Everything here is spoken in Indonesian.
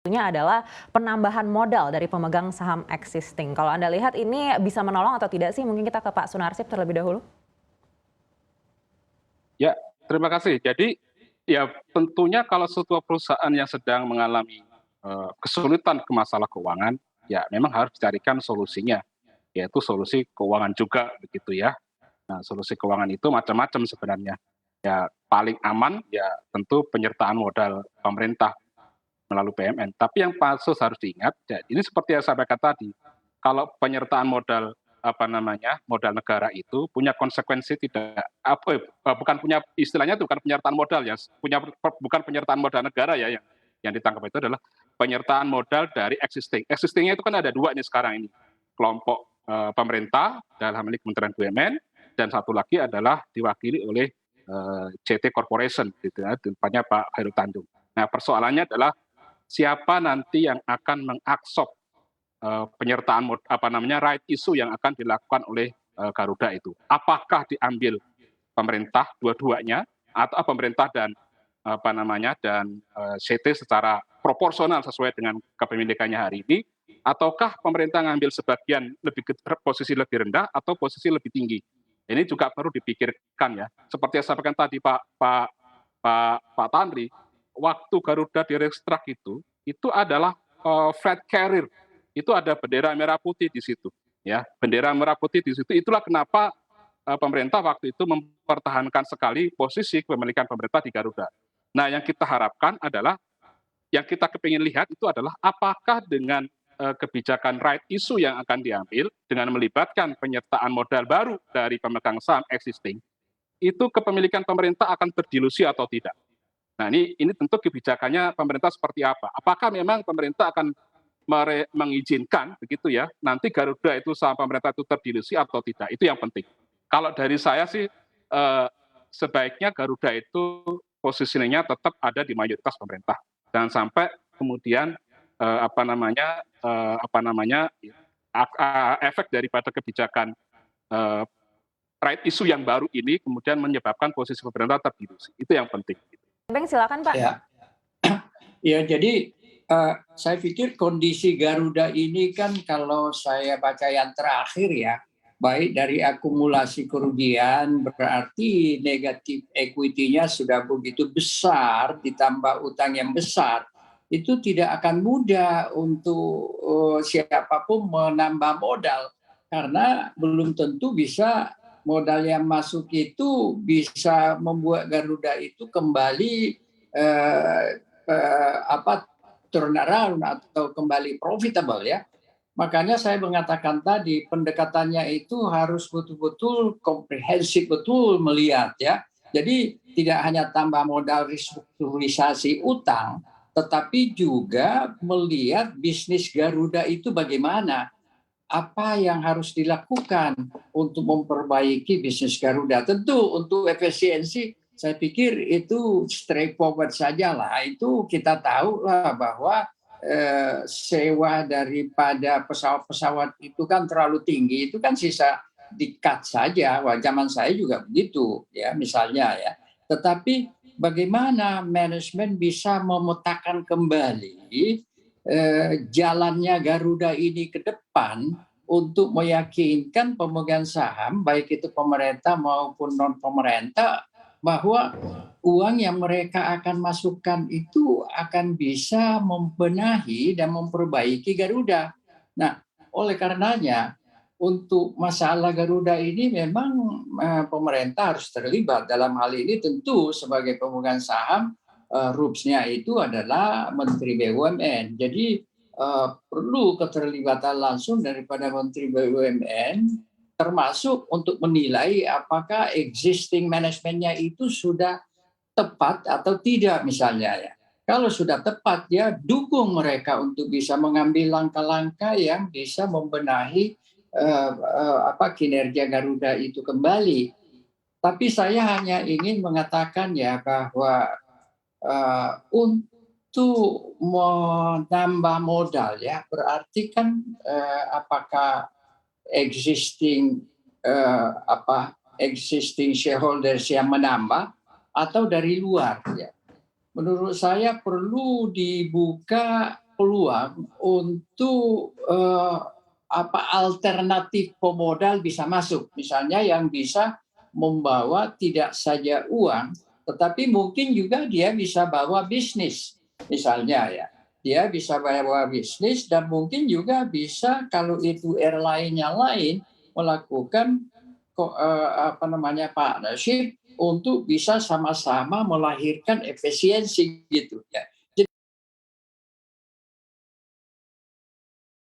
Satunya adalah penambahan modal dari pemegang saham existing. Kalau Anda lihat ini bisa menolong atau tidak sih? Mungkin kita ke Pak Sunarsip terlebih dahulu. Ya, terima kasih. Jadi, ya tentunya kalau sebuah perusahaan yang sedang mengalami kesulitan ke masalah keuangan, ya memang harus dicarikan solusinya, yaitu solusi keuangan juga begitu ya. Nah, solusi keuangan itu macam-macam sebenarnya. Ya, paling aman ya tentu penyertaan modal pemerintah melalui BUMN. Tapi yang pasus harus diingat, ya, ini seperti yang saya sampaikan tadi, kalau penyertaan modal modal negara itu punya konsekuensi tidak bukan punya istilahnya itu bukan penyertaan modal ya, bukan penyertaan modal negara ya yang ditangkap itu adalah penyertaan modal dari existing. Existingnya itu kan ada dua nih sekarang ini, kelompok pemerintah dalam hal ini Kementerian BUMN dan satu lagi adalah diwakili oleh CT Corporation, gitu ya, tempatnya Pak Hairul Tanjung. Nah persoalannya adalah siapa nanti yang akan mengabsorb penyertaan right issue yang akan dilakukan oleh Garuda itu. Apakah diambil pemerintah dua-duanya atau pemerintah dan CT secara proporsional sesuai dengan kepemilikannya hari ini, ataukah pemerintah ngambil sebagian posisi lebih rendah atau posisi lebih tinggi. Ini juga perlu dipikirkan ya. Seperti yang saya sampaikan tadi Pak Tanri, waktu Garuda direkstrak itu adalah flag carrier, itu ada bendera merah putih di situ, ya bendera merah putih di situ. Itulah kenapa pemerintah waktu itu mempertahankan sekali posisi kepemilikan pemerintah di Garuda. Nah, yang kita harapkan adalah, yang kita kepingin lihat itu adalah apakah dengan kebijakan right issue yang akan diambil dengan melibatkan penyertaan modal baru dari pemegang saham existing, itu kepemilikan pemerintah akan terdilusi atau tidak. Nah, ini tentu kebijakannya pemerintah seperti apa. Apakah memang pemerintah akan mengizinkan begitu ya, nanti Garuda itu saham pemerintah itu terdilusi atau tidak, itu yang penting. Kalau dari saya sih sebaiknya Garuda itu posisinya tetap ada di mayoritas pemerintah. Jangan sampai kemudian efek daripada kebijakan right issue yang baru ini kemudian menyebabkan posisi pemerintah terdilusi. Itu yang penting. Bang, silakan Pak. Ya, jadi saya pikir kondisi Garuda ini kan kalau saya baca yang terakhir ya, baik dari akumulasi kerugian berarti negatif equity-nya sudah begitu besar ditambah utang yang besar, itu tidak akan mudah untuk siapapun menambah modal karena belum tentu bisa modal yang masuk itu bisa membuat Garuda itu kembali turnaround atau kembali profitable ya. Makanya saya mengatakan tadi pendekatannya itu harus betul-betul komprehensif, betul melihat ya. Jadi tidak hanya tambah modal restrukturisasi utang, tetapi juga melihat bisnis Garuda itu bagaimana. Apa yang harus dilakukan untuk memperbaiki bisnis Garuda. Tentu untuk efisiensi saya pikir itu straightforward saja lah. Itu kita tahu lah bahwa sewa daripada pesawat-pesawat itu kan terlalu tinggi, itu kan sisa di-cut saja. Wah, zaman saya juga begitu ya misalnya ya. Tetapi bagaimana manajemen bisa memetakan kembali jalannya Garuda ini ke depan untuk meyakinkan pemegang saham baik itu pemerintah maupun non pemerintah bahwa uang yang mereka akan masukkan itu akan bisa membenahi dan memperbaiki Garuda. Nah, oleh karenanya untuk masalah Garuda ini memang pemerintah harus terlibat dalam hal ini. Tentu sebagai pemegang saham RUPS-nya itu adalah Menteri BUMN. Jadi perlu keterlibatan langsung daripada Menteri BUMN, termasuk untuk menilai apakah existing manajemennya itu sudah tepat atau tidak misalnya ya. Kalau sudah tepat ya dukung mereka untuk bisa mengambil langkah-langkah yang bisa membenahi kinerja Garuda itu kembali. Tapi saya hanya ingin mengatakan ya bahwa untuk menambah modal ya berarti kan apakah existing shareholders yang menambah atau dari luar ya. Menurut saya perlu dibuka peluang untuk alternatif pemodal bisa masuk, misalnya yang bisa membawa tidak saja uang, tetapi mungkin juga dia bisa bawa bisnis, misalnya ya. Dia bisa bawa bisnis dan mungkin juga bisa kalau itu airline yang lain melakukan partnership untuk bisa sama-sama melahirkan efisiensi gitu ya.